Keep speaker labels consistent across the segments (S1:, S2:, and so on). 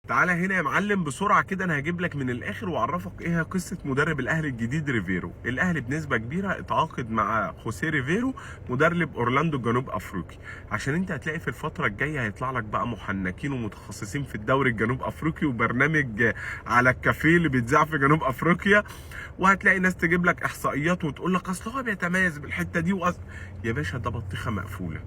S1: تعالى هنا يا معلم بسرعه كده، انا هجيب لك من الاخر واعرفك ايه هي قصه مدرب الاهلي الجديد ريفيرو. الاهلي بنسبه كبيره اتعاقد مع خوسيه ريفيرو مدرب اورلاندو الجنوب افريقي، عشان انت هتلاقي في الفتره الجايه هيطلع لك بقى محنكين ومتخصصين في الدوري الجنوب افريقي وبرنامج على الكافيه اللي بيتذاع في جنوب افريقيا، وهتلاقي ناس تجيب لك احصائيات وتقول لك اصل هو بيتميز بالحته دي يا باشا ده بطيخه مقفوله،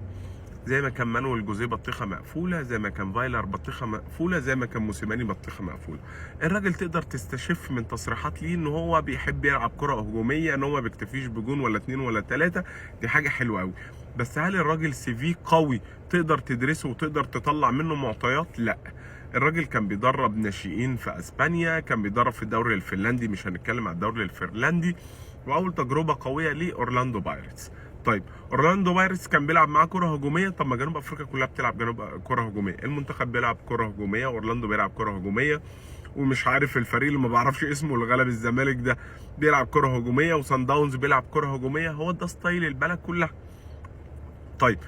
S1: زي ما كان مانويل جوزيه بطيخه مقفوله، زي ما كان فايلر بطيخه مقفوله، زي ما كان موسيماني بطيخه مقفوله. الراجل تقدر تستشف من تصريحات ليه ان هو بيحب يلعب كره هجوميه، ان هو ما بيكتفيش بجون ولا اتنين ولا تلاته، دي حاجه حلوه قوي. بس هل الراجل سي في قوي تقدر تدرسه وتقدر تطلع منه معطيات؟ لا. الراجل كان بيدرب ناشئين في اسبانيا، كان بيدرب في الدوري الفنلندي، مش هنتكلم على الدوري الفنلندي، واول تجربه قويه ليه اورلاندو بايرتس. طيب اورلاندو بايرتس كان بيلعب معاه كره هجوميه، طب ما جنوب افريقيا كلها بتلعب كره هجوميه، المنتخب بيلعب كره هجوميه، اورلاندو بيلعب كره هجوميه، ومش عارف الفريق اللي ما بعرفش اسمه اللي غلب الزمالك ده بيلعب كره هجوميه، وصن داونز بيلعب كره هجوميه، هو ده ستايل البلد كلها. طيب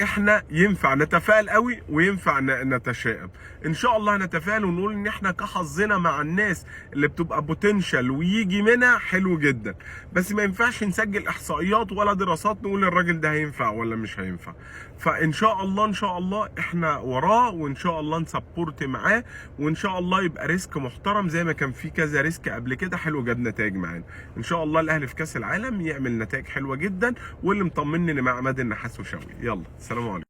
S1: احنا ينفع نتفائل قوي وينفع نتشائم. ان شاء الله نتفائل ونقول ان احنا كحظنا مع الناس اللي بتبقى بوتنشال ويجي منها حلو جدا، بس ما ينفعش نسجل احصائيات ولا دراسات نقول الراجل ده هينفع ولا مش هينفع. فان شاء الله ان شاء الله احنا وراه، وان شاء الله نسبورت معاه، وان شاء الله يبقى ريسك محترم زي ما كان في كذا ريسك قبل كده حلو جاب نتائج معانا. ان شاء الله الاهلي في كاس العالم يعمل نتائج حلوه جدا، واللي مطمني ان مع عماد النحاس وشوقي. يلا السلام عليكم.